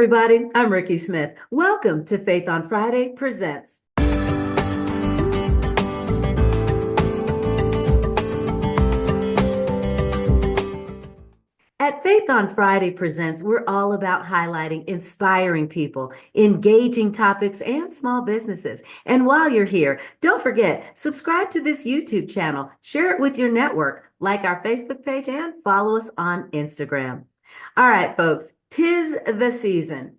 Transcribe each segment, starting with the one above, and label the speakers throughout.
Speaker 1: everybody. I'm Rikki Smith. Welcome to Faith on Friday Presents. At Faith on Friday Presents, we're all about highlighting inspiring people, engaging topics, and small businesses. And while you're here, don't forget, subscribe to this YouTube channel, share it with your network, like our Facebook page, and follow us on Instagram. All right, folks, 'tis the season,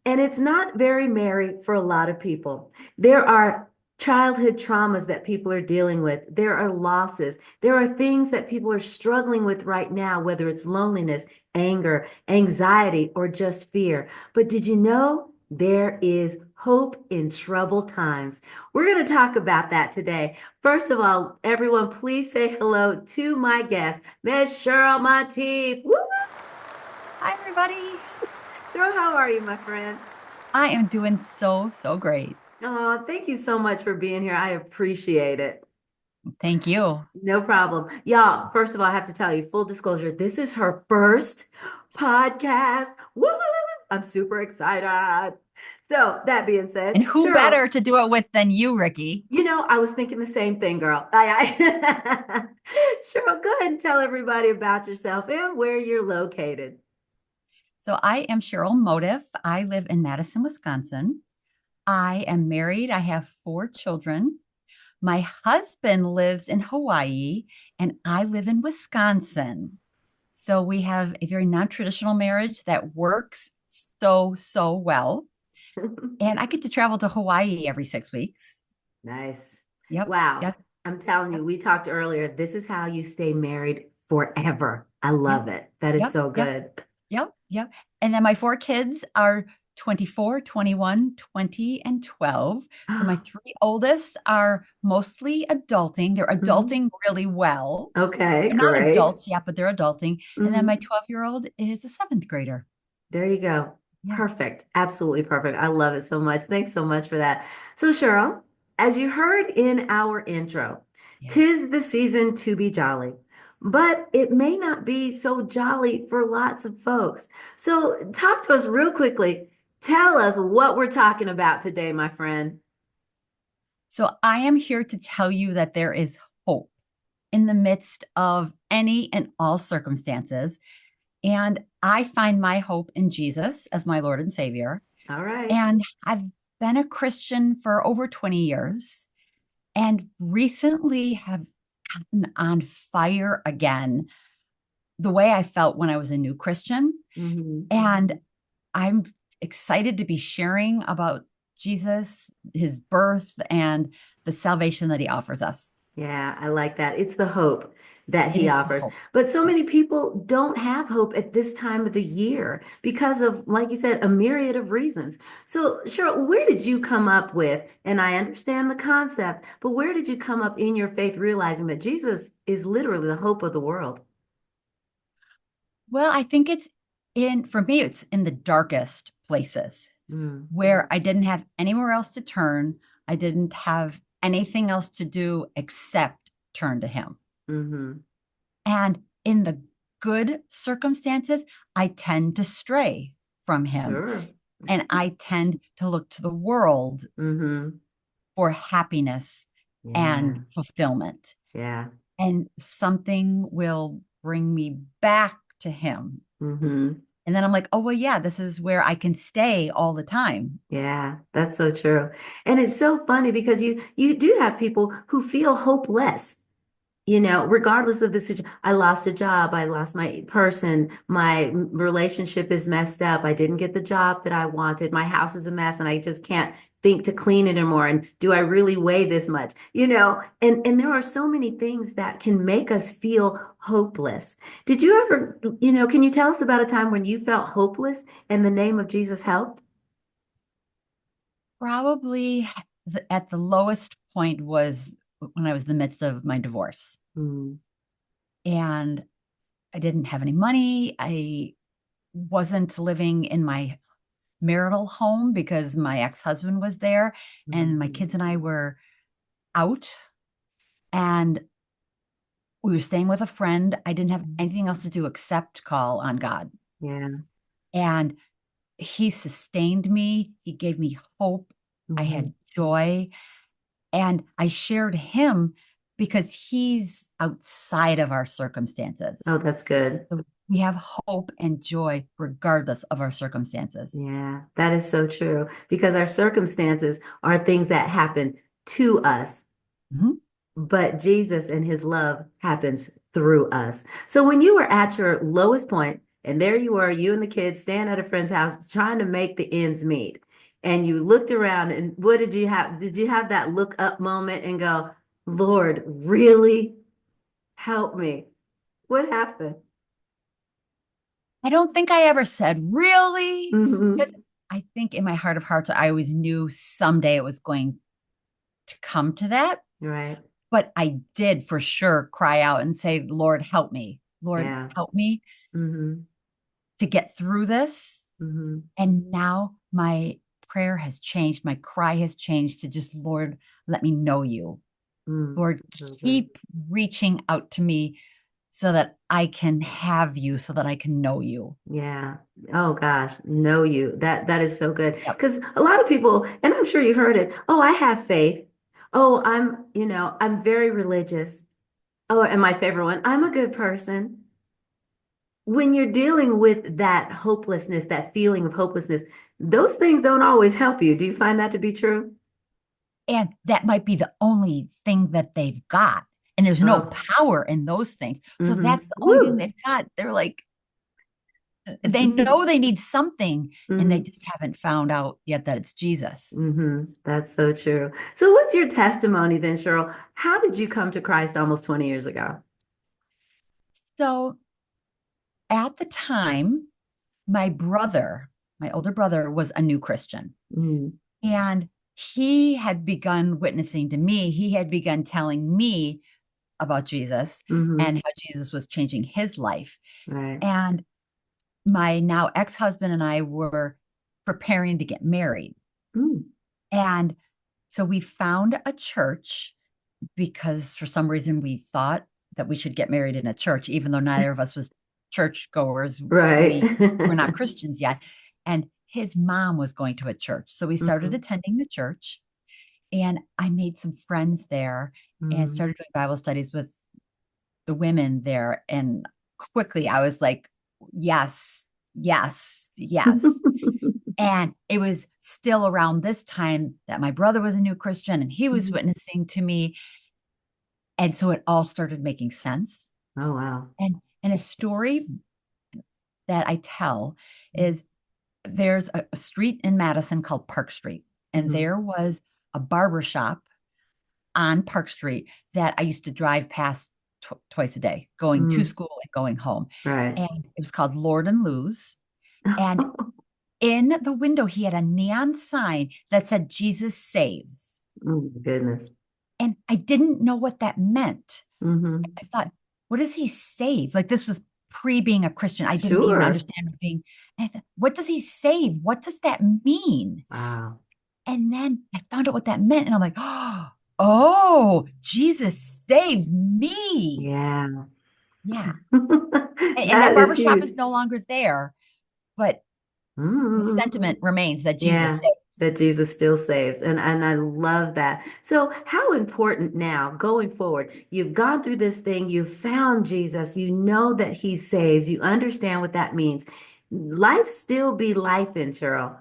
Speaker 1: and it's not very merry for a lot of people. There are childhood traumas that people are dealing with. There are losses. There are things that people are struggling with right now, whether it's loneliness, anger, anxiety, or just fear. But did you know there is hope in troubled times? We're going to talk about that today. First of all, everyone, please say hello to my guest, Miss Sheryl Motiff. Woo!
Speaker 2: Hi, everybody.
Speaker 1: Sheryl, how are you, my friend?
Speaker 2: I am doing so great.
Speaker 1: Oh, thank you so much for being here. I appreciate it.
Speaker 2: Thank you.
Speaker 1: No problem. Y'all, first of all, I have to tell you, full disclosure, this is her first podcast. Woo! I'm super excited. So, that being said,
Speaker 2: And who
Speaker 1: Sheryl,
Speaker 2: better to do it with than you, Rikki?
Speaker 1: I was thinking the same thing, girl. Sheryl, go ahead and tell everybody about yourself and where you're located.
Speaker 2: So I am Sheryl Motiff. I live in Madison, Wisconsin. I am married. I have 4 children. My husband lives in Hawaii, and I live in Wisconsin. So we have a very non-traditional marriage that works so well. And I get to travel to Hawaii every 6 weeks.
Speaker 1: Nice.
Speaker 2: Yep.
Speaker 1: Wow.
Speaker 2: Yep.
Speaker 1: I'm telling you, we talked earlier. This is how you stay married forever. I
Speaker 2: Yep.
Speaker 1: love it. That is
Speaker 2: Yep.
Speaker 1: so
Speaker 2: Yep.
Speaker 1: good.
Speaker 2: Yep. And then my 4 kids are 24, 21, 20, and 12. So my 3 oldest are mostly adulting. They're
Speaker 1: Mhm.
Speaker 2: adulting really well.
Speaker 1: Okay,
Speaker 2: They're not
Speaker 1: great.
Speaker 2: adults yet, but they're adulting. And then my
Speaker 1: Mhm.
Speaker 2: 12-year-old is a 7th grader.
Speaker 1: There you go.
Speaker 2: Yeah.
Speaker 1: Perfect. Absolutely perfect. I love it so much. Thanks so much for that. So, Sheryl, as you heard in our intro,
Speaker 2: Yeah.
Speaker 1: 'tis the season to be jolly, but it may not be so jolly for lots of folks. So, talk to us real quickly. Tell us what we're talking about today, my friend.
Speaker 2: So I am here to tell you that there is hope in the midst of any and all circumstances. And I find my hope in Jesus as my Lord and Savior.
Speaker 1: All right.
Speaker 2: And I've been a Christian for over 20 years and recently have gotten on fire again, the way I felt when I was a new Christian.
Speaker 1: Hmm.
Speaker 2: And I'm excited to be sharing about Jesus, his birth, and the salvation that he offers us.
Speaker 1: Yeah, I like that. It's the hope that
Speaker 2: It
Speaker 1: he
Speaker 2: is the
Speaker 1: offers.
Speaker 2: hope.
Speaker 1: But so
Speaker 2: Yep.
Speaker 1: many people don't have hope at this time of the year because of, like you said, a myriad of reasons. So, Cheryl, where did you come up with, and I understand the concept, but where did you come up in your faith realizing that Jesus is literally the hope of the world?
Speaker 2: Well, I think for me, it's in the darkest places
Speaker 1: Mm,
Speaker 2: where I didn't have anywhere else to turn. I didn't have anything else to do except turn to him.
Speaker 1: hmm.
Speaker 2: And in the good circumstances, I tend to stray from him
Speaker 1: Sure.
Speaker 2: and I tend to look to the world
Speaker 1: Hmm.
Speaker 2: for happiness
Speaker 1: Yeah,
Speaker 2: and fulfillment.
Speaker 1: yeah.
Speaker 2: And something will bring me back to him.
Speaker 1: Hmm.
Speaker 2: And then I'm like, oh, well, yeah, this is where I can stay all the time.
Speaker 1: Yeah, that's so true. And it's so funny because you do have people who feel hopeless. Regardless of the situation. I lost a job, I lost my person, my relationship is messed up, I didn't get the job that I wanted, my house is a mess, and I just can't think to clean it anymore. And do I really weigh this much? And there are so many things that can make us feel hopeless. Did you ever, can you tell us about a time when you felt hopeless and the name of Jesus helped?
Speaker 2: Probably at the lowest point was when I was in the midst of my divorce.
Speaker 1: Mm,
Speaker 2: And I didn't have any money. I wasn't living in my marital home because my ex-husband was there and my
Speaker 1: mm,
Speaker 2: kids and I were out and we were staying with a friend. I didn't have anything else to do except call on God.
Speaker 1: yeah.
Speaker 2: And he sustained me. He gave me hope. I
Speaker 1: Hmm.
Speaker 2: had joy. And I shared him because he's outside of our circumstances.
Speaker 1: Oh, that's good.
Speaker 2: So we have hope and joy regardless of our circumstances.
Speaker 1: Yeah, that is so true because our circumstances are things that happen to us,
Speaker 2: Mhm.
Speaker 1: but Jesus and his love happens through us. So when you were at your lowest point, and there you were, you and the kids staying at a friend's house trying to make the ends meet, and you looked around, and what did you have? Did you have that look up moment and go, Lord, really help me? What happened?
Speaker 2: I don't think I ever said really, because
Speaker 1: Hmm.
Speaker 2: I think in my heart of hearts, I always knew someday it was going to come to that.
Speaker 1: Right.
Speaker 2: But I did for sure cry out and say, Lord, help me. Lord,
Speaker 1: Yeah.
Speaker 2: help me
Speaker 1: Hmm.
Speaker 2: to get through this.
Speaker 1: Hmm.
Speaker 2: And now my prayer has changed. My cry has changed to just, Lord, let me know you.
Speaker 1: Mm.
Speaker 2: Lord,
Speaker 1: So good.
Speaker 2: keep reaching out to me so that I can have you, so that I can know you.
Speaker 1: Yeah. Oh gosh, know you. That is so good.
Speaker 2: Yep.
Speaker 1: Because a lot of people, and I'm sure you've heard it, oh, I have faith. Oh, I'm very religious. Oh, and my favorite one, I'm a good person. When you're dealing with that hopelessness, that feeling of hopelessness, those things don't always help you. Do you find that to be true?
Speaker 2: And that might be the only thing that they've got. And there's no
Speaker 1: Oh,
Speaker 2: power in those things. So if
Speaker 1: mm-hmm.
Speaker 2: that's the only thing
Speaker 1: Woo.
Speaker 2: they've got, they're like, they know they need something and they
Speaker 1: Hmm.
Speaker 2: just haven't found out yet that it's Jesus.
Speaker 1: Hmm. That's so true. So what's your testimony then, Cheryl? How did you come to Christ almost 20 years ago?
Speaker 2: So at the time, my brother, my older brother, was a new Christian.
Speaker 1: Mm.
Speaker 2: And he had begun witnessing to me. He had begun telling me about Jesus
Speaker 1: Hmm.
Speaker 2: and how Jesus was changing his life.
Speaker 1: Right.
Speaker 2: And my now ex-husband and I were preparing to get married.
Speaker 1: Mm.
Speaker 2: And so we found a church because for some reason we thought that we should get married in a church, even though neither of us was church goers.
Speaker 1: Right.
Speaker 2: We were not Christians yet. And his mom was going to a church. So we started
Speaker 1: Hmm.
Speaker 2: attending the church and I made some friends there and
Speaker 1: Mm.
Speaker 2: started doing Bible studies with the women there. And quickly I was like, yes, yes, yes. And it was still around this time that my brother was a new Christian and he was
Speaker 1: Mhm.
Speaker 2: witnessing to me. And so it all started making sense.
Speaker 1: Oh, wow.
Speaker 2: And a story that I tell is there's a street in Madison called Park Street, and
Speaker 1: Hmm.
Speaker 2: there was a barber shop on Park Street that I used to drive past twice a day, going to
Speaker 1: Mm.
Speaker 2: school and going home.
Speaker 1: Right.
Speaker 2: And it was called Lord and Lou's. And in the window, he had a neon sign that said, Jesus saves.
Speaker 1: Oh, goodness.
Speaker 2: And I didn't know what that meant.
Speaker 1: Hmm.
Speaker 2: I thought, what does he save? Like this was pre being a Christian. I didn't even
Speaker 1: Sure.
Speaker 2: understand being, and I thought, what does he save? What does that mean?
Speaker 1: Wow.
Speaker 2: And then I found out what that meant. And I'm like, oh, Jesus saves me.
Speaker 1: Yeah.
Speaker 2: Yeah. And that
Speaker 1: That is
Speaker 2: barber shop
Speaker 1: huge.
Speaker 2: is no longer there, but the
Speaker 1: Mm.
Speaker 2: sentiment remains that Jesus
Speaker 1: Yeah,
Speaker 2: saves.
Speaker 1: that Jesus still saves. And I love that. So how important now going forward, you've gone through this thing, you've found Jesus, you know that he saves, you understand what that means. Life still be life in Cheryl.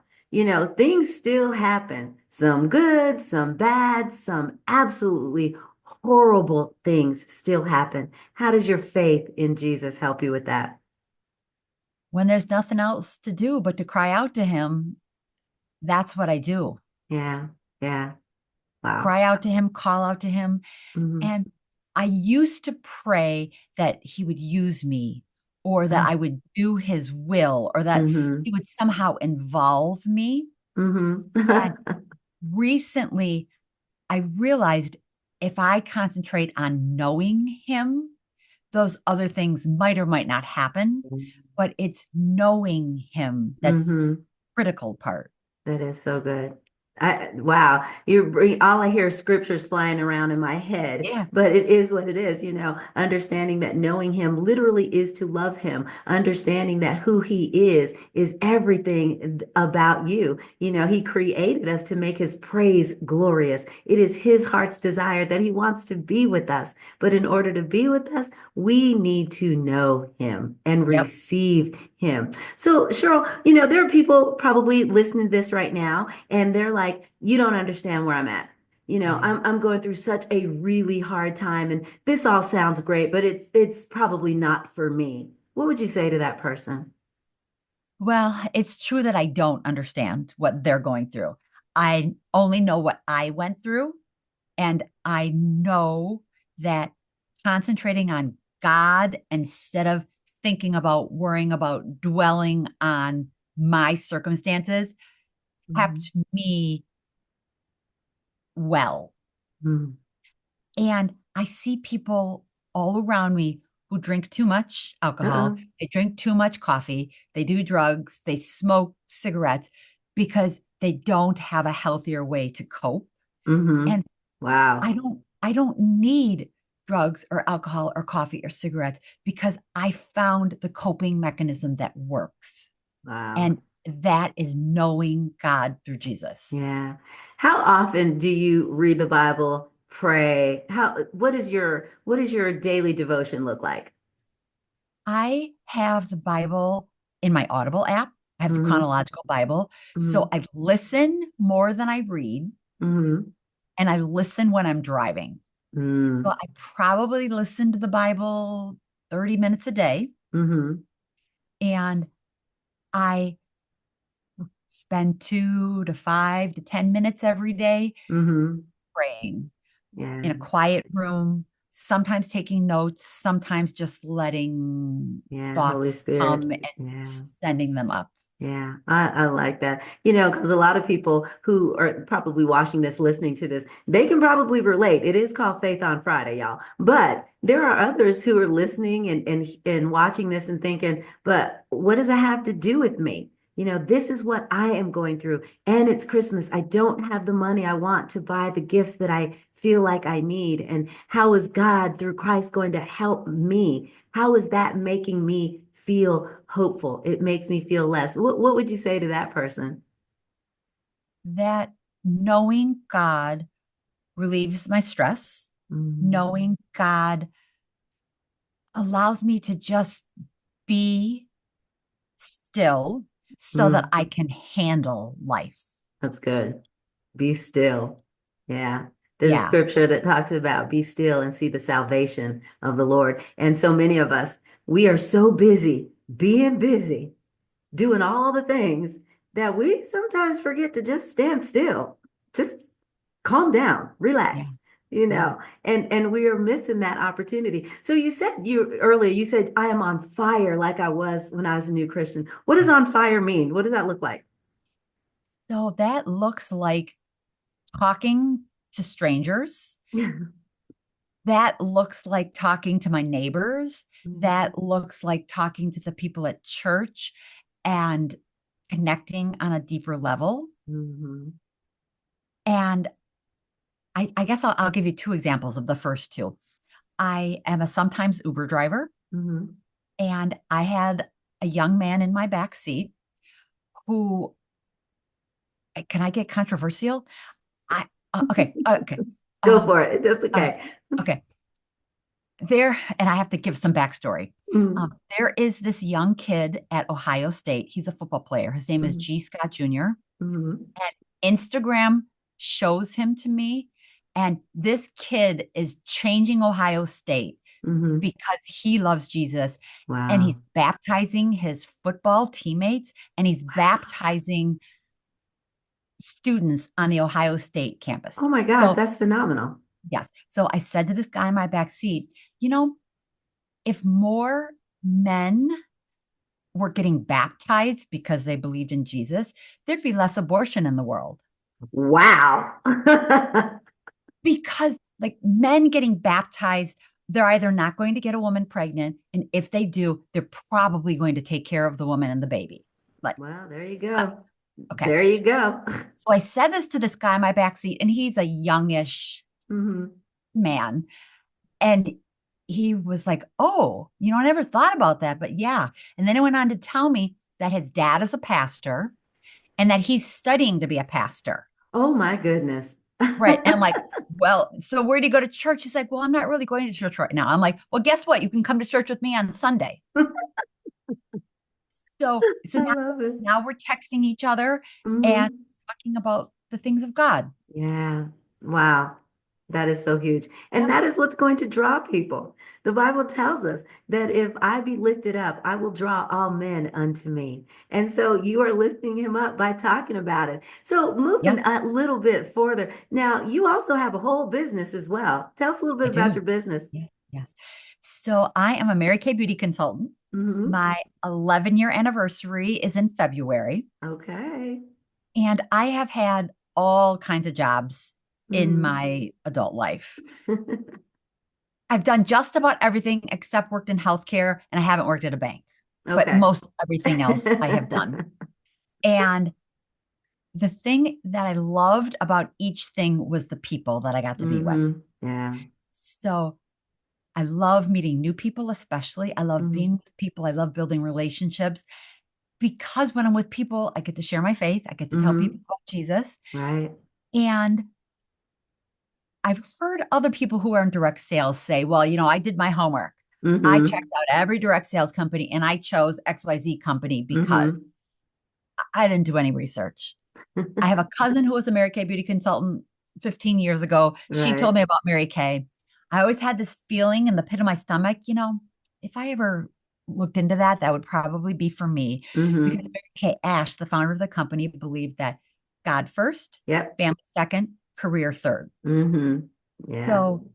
Speaker 1: Things still happen. Some good, some bad, some absolutely horrible things still happen. How does your faith in Jesus help you with that?
Speaker 2: When there's nothing else to do but to cry out to him, that's what I do.
Speaker 1: Yeah, yeah. Wow.
Speaker 2: Cry out to him, call out to him.
Speaker 1: Hmm.
Speaker 2: And I used to pray that he would use me or that I would do his will or that
Speaker 1: Hmm.
Speaker 2: he would somehow involve me.
Speaker 1: Hmm.
Speaker 2: And recently, I realized if I concentrate on knowing him, those other things might or might not happen, but it's knowing him that's
Speaker 1: Hmm.
Speaker 2: critical part.
Speaker 1: That is so good. Wow, you bring all I hear is scriptures flying around in my head,
Speaker 2: Yeah.
Speaker 1: but it is what it is, understanding that knowing him literally is to love him, understanding that who he is everything about you. He created us to make his praise glorious. It is his heart's desire that he wants to be with us. But in order to be with us, we need to know him and
Speaker 2: Yep.
Speaker 1: receive him. So, Cheryl, there are people probably listening to this right now, and they're like, you don't understand where I'm at.
Speaker 2: Right.
Speaker 1: I'm going through such a really hard time, and this all sounds great, but it's probably not for me. What would you say to that person?
Speaker 2: Well, it's true that I don't understand what they're going through. I only know what I went through. And I know that concentrating on God instead of thinking about worrying about dwelling on my circumstances
Speaker 1: Mhm.
Speaker 2: kept me well.
Speaker 1: Mhm.
Speaker 2: And I see people all around me who drink too much alcohol,
Speaker 1: Uh-oh.
Speaker 2: they drink too much coffee, they do drugs, they smoke cigarettes because they don't have a healthier way to cope.
Speaker 1: Hmm.
Speaker 2: And
Speaker 1: Wow.
Speaker 2: I don't need drugs or alcohol or coffee or cigarettes because I found the coping mechanism that works.
Speaker 1: Wow.
Speaker 2: And that is knowing God through Jesus.
Speaker 1: Yeah. How often do you read the Bible, pray? What is your daily devotion look like?
Speaker 2: I have the Bible in my Audible app. I have the
Speaker 1: Hmm.
Speaker 2: chronological Bible. So
Speaker 1: Hmm.
Speaker 2: I listen more than I read,
Speaker 1: Hmm.
Speaker 2: and I listen when I'm driving. So
Speaker 1: Hmm.
Speaker 2: I probably listen to the Bible 30 minutes a day,
Speaker 1: Hmm.
Speaker 2: and I spend 2 to 5 to 10 minutes every day
Speaker 1: Hmm.
Speaker 2: praying
Speaker 1: Yeah.
Speaker 2: in a quiet room, sometimes taking notes, sometimes just letting
Speaker 1: Yeah. Holy
Speaker 2: thoughts
Speaker 1: Spirit.
Speaker 2: come and
Speaker 1: Yeah.
Speaker 2: sending them up.
Speaker 1: Yeah, I like that. Because a lot of people who are probably watching this, listening to this, they can probably relate. It is called Faith on Friday, y'all. But there are others who are listening and watching this and thinking, but what does it have to do with me? This is what I am going through. And it's Christmas. I don't have the money I want to buy the gifts that I feel like I need. And how is God through Christ going to help me? How is that making me feel hopeful? It makes me feel less. What would you say to that person?
Speaker 2: That knowing God relieves my stress,
Speaker 1: Mhm.
Speaker 2: knowing God allows me to just be still so that
Speaker 1: Mm,
Speaker 2: I can handle life.
Speaker 1: that's good. Be still. Yeah. There's a
Speaker 2: Yeah.
Speaker 1: scripture that talks about be still and see the salvation of the Lord. And so many of us, we are so busy being busy, doing all the things that we sometimes forget to just stand still. Just calm down,
Speaker 2: Yeah.
Speaker 1: relax,
Speaker 2: Yeah.
Speaker 1: and we are missing that opportunity. So you said you said I am on fire like I was when I was a new Christian. What does
Speaker 2: Yeah.
Speaker 1: on fire mean? What does that look like?
Speaker 2: So that looks like talking to strangers. That looks like talking to my neighbors.
Speaker 1: Mhm.
Speaker 2: That looks like talking to the people at church and connecting on a deeper level.
Speaker 1: Mhm.
Speaker 2: And I guess I'll give you two examples of the first two. I am a sometimes Uber driver,
Speaker 1: Mhm.
Speaker 2: and I had a young man in my back seat who, can I get controversial? I, okay.
Speaker 1: Go
Speaker 2: Um,
Speaker 1: for it. That's
Speaker 2: uh,
Speaker 1: okay.
Speaker 2: okay. There, and I have to give some backstory.
Speaker 1: Mhm.
Speaker 2: There is this young kid at Ohio State. He's a football player. His name is
Speaker 1: Mhm.
Speaker 2: G. Scott Jr.
Speaker 1: Mhm.
Speaker 2: And Instagram shows him to me. And this kid is changing Ohio State
Speaker 1: Mhm.
Speaker 2: because he loves Jesus and
Speaker 1: Wow.
Speaker 2: he's baptizing his football teammates and he's baptizing students on the Ohio State campus.
Speaker 1: Oh my God,
Speaker 2: So,
Speaker 1: that's phenomenal.
Speaker 2: yes. So I said to this guy in my back seat, you know, if more men were getting baptized because they believed in Jesus, there'd be less abortion in the world.
Speaker 1: Wow.
Speaker 2: Because, like, men getting baptized, they're either not going to get a woman pregnant, and if they do, they're probably going to take care of the woman and the baby. Like,
Speaker 1: Well, there you
Speaker 2: uh,
Speaker 1: go.
Speaker 2: Okay.
Speaker 1: There you go.
Speaker 2: So I said this to this guy in my backseat, and he's a youngish
Speaker 1: Hmm.
Speaker 2: man. And he was like, "Oh, I never thought about that, but yeah." And then he went on to tell me that his dad is a pastor and that he's studying to be a pastor.
Speaker 1: Oh my goodness.
Speaker 2: Right. And I'm like, "Well, so where do you go to church?" He's like, "Well, I'm not really going to church right now." I'm like, "Well, guess what? You can come to church with me on Sunday." So
Speaker 1: I
Speaker 2: now,
Speaker 1: love it.
Speaker 2: now we're texting each other and
Speaker 1: Hmm.
Speaker 2: talking about the things of God.
Speaker 1: Yeah. Wow. That is so huge. And
Speaker 2: Yeah.
Speaker 1: that is what's going to draw people. The Bible tells us that if I be lifted up, I will draw all men unto me. And so you are lifting him up by talking about it. So moving
Speaker 2: Yep.
Speaker 1: a little bit further. Now, you also have a whole business as well. Tell us a little bit
Speaker 2: I
Speaker 1: about
Speaker 2: do.
Speaker 1: your business.
Speaker 2: Yeah. Yes. So I am a Mary Kay beauty consultant.
Speaker 1: Hmm.
Speaker 2: My 11-year anniversary is in February,
Speaker 1: Okay.
Speaker 2: and I have had all kinds of jobs in
Speaker 1: Hmm.
Speaker 2: my adult life. I've done just about everything except worked in healthcare, and I haven't worked at a bank, but
Speaker 1: Okay.
Speaker 2: most everything else I have done. And the thing that I loved about each thing was the people that I got to be with.
Speaker 1: Yeah.
Speaker 2: So I love meeting new people, especially. I love
Speaker 1: Hmm.
Speaker 2: being with people. I love building relationships because when I'm with people, I get to share my faith. I get to tell people
Speaker 1: Hmm.
Speaker 2: about Jesus.
Speaker 1: Right.
Speaker 2: And I've heard other people who are in direct sales say, well, I did my homework. I checked
Speaker 1: Hmm.
Speaker 2: out every direct sales company and I chose XYZ company because
Speaker 1: Hmm.
Speaker 2: I didn't do any research. I have a cousin who was a Mary Kay beauty consultant 15 years ago. She
Speaker 1: Right.
Speaker 2: told me about Mary Kay. I always had this feeling in the pit of my stomach, if I ever looked into that, that would probably be for me because
Speaker 1: Hmm.
Speaker 2: Mary Kay Ash, the founder of the company, believed that God first,
Speaker 1: Yep.
Speaker 2: family second, career third.
Speaker 1: Hmm. Yeah.
Speaker 2: So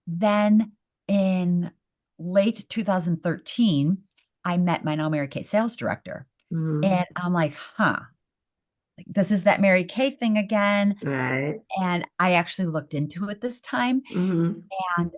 Speaker 2: then in late 2013, I met my now Mary Kay sales director.
Speaker 1: Hmm.
Speaker 2: And I'm like, like this is that Mary Kay thing again.
Speaker 1: Right.
Speaker 2: And I actually looked into it this time,
Speaker 1: Hmm.
Speaker 2: and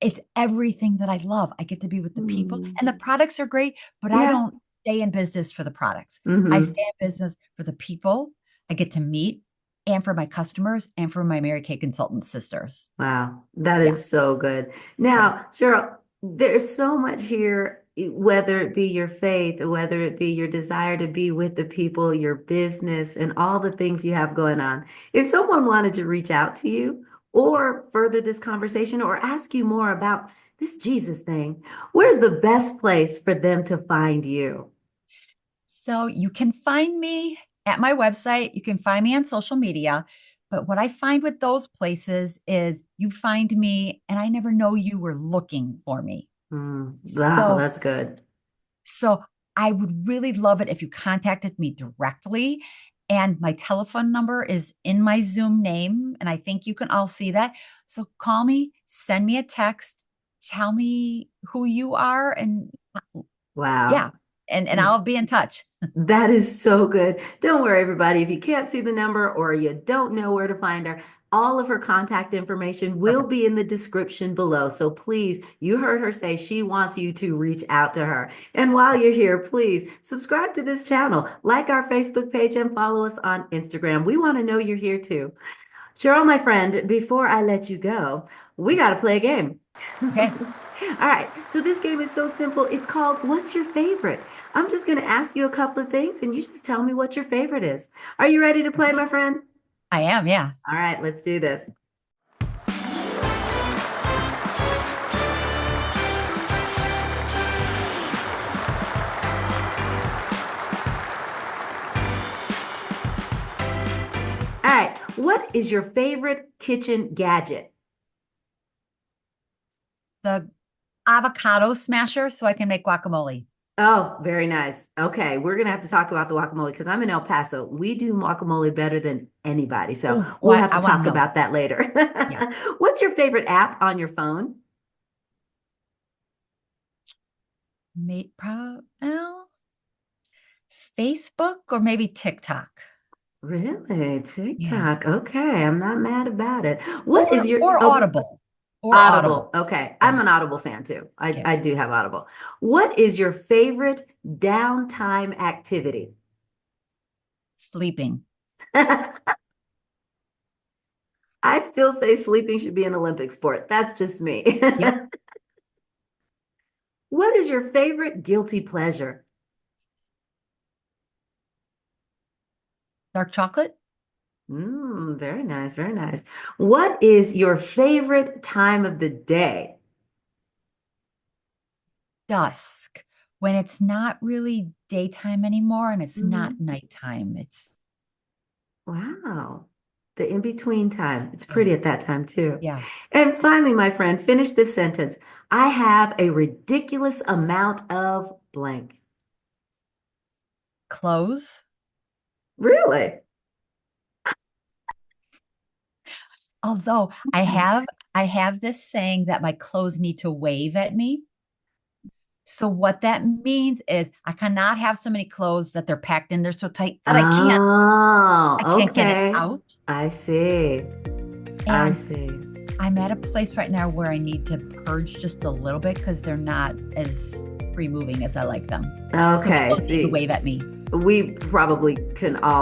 Speaker 2: it's everything that I love. I get to be with the people,
Speaker 1: Hmm.
Speaker 2: and the products are great, but I
Speaker 1: Yeah.
Speaker 2: don't stay in business for the products. I stay
Speaker 1: Hmm.
Speaker 2: in business for the people I get to meet and for my customers and for my Mary Kay consultant sisters.
Speaker 1: Wow. That
Speaker 2: Yeah.
Speaker 1: is so good.
Speaker 2: Yeah.
Speaker 1: Now, Cheryl, there's so much here, whether it be your faith, or whether it be your desire to be with the people, your business, and all the things you have going on. If someone wanted to reach out to you or further this conversation or ask you more about this Jesus thing, where's the best place for them to find you?
Speaker 2: So you can find me at my website. You can find me on social media. But what I find with those places is you find me and I never know you were looking for me.
Speaker 1: Wow,
Speaker 2: So,
Speaker 1: that's good.
Speaker 2: so I would really love it if you contacted me directly. And my telephone number is in my Zoom name. And I think you can all see that. So call me, send me a text, tell me who you are. And yeah,
Speaker 1: Wow.
Speaker 2: and I'll be in touch.
Speaker 1: That is so good. Don't worry, everybody. If you can't see the number or you don't know where to find her, all of her contact information will
Speaker 2: Perfect.
Speaker 1: be in the description below. So please, you heard her say she wants you to reach out to her. And while you're here, please subscribe to this channel, like our Facebook page, and follow us on Instagram. We want to know you're here too. Cheryl, my friend, before I let you go, we got to play a game.
Speaker 2: Okay.
Speaker 1: All right, so this game is so simple. It's called What's Your Favorite? I'm just going to ask you a couple of things and you just tell me what your favorite is. Are you ready to play, my friend?
Speaker 2: I am, yeah.
Speaker 1: All right, let's do this. All right, what is your favorite kitchen gadget?
Speaker 2: The avocado smasher so I can make guacamole.
Speaker 1: Oh, very nice. Okay, we're going to have to talk about the guacamole because I'm in El Paso. We do guacamole better than anybody. So
Speaker 2: Oh,
Speaker 1: we'll have
Speaker 2: I
Speaker 1: to
Speaker 2: want to
Speaker 1: talk
Speaker 2: know.
Speaker 1: about that later.
Speaker 2: Yeah.
Speaker 1: What's your favorite app on your phone?
Speaker 2: Well, Facebook or maybe TikTok.
Speaker 1: Really?
Speaker 2: Yeah.
Speaker 1: TikTok. Okay, I'm not mad about it.
Speaker 2: Or
Speaker 1: What is your
Speaker 2: or Audible. Or
Speaker 1: Audible?
Speaker 2: Audible.
Speaker 1: Okay,
Speaker 2: Yeah.
Speaker 1: I'm an Audible fan too. I
Speaker 2: Yeah.
Speaker 1: I do have Audible. What is your favorite downtime activity?
Speaker 2: Sleeping.
Speaker 1: I still say sleeping should be an Olympic sport. That's just me.
Speaker 2: Yep.
Speaker 1: What is your favorite guilty pleasure?
Speaker 2: Dark chocolate?
Speaker 1: Very nice, very nice. What is your favorite time of the day?
Speaker 2: Dusk. When it's not really daytime anymore and it's not
Speaker 1: Mhm.
Speaker 2: nighttime. It's,
Speaker 1: Wow. The in-between time. It's
Speaker 2: yeah,
Speaker 1: pretty at that time too.
Speaker 2: yeah.
Speaker 1: And finally, my friend, finish this sentence. I have a ridiculous amount of blank.
Speaker 2: Clothes.
Speaker 1: Really?
Speaker 2: Although I have this saying that my clothes need to wave at me. So what that means is I cannot have so many clothes that they're packed in there so tight that I
Speaker 1: Oh,
Speaker 2: can't get it
Speaker 1: okay.
Speaker 2: out.
Speaker 1: I see. I
Speaker 2: And
Speaker 1: see.
Speaker 2: I'm at a place right now where I need to purge just a little bit because they're not as free moving as I like them. So
Speaker 1: Okay,
Speaker 2: clothes need to
Speaker 1: see,
Speaker 2: wave at me.
Speaker 1: we probably can all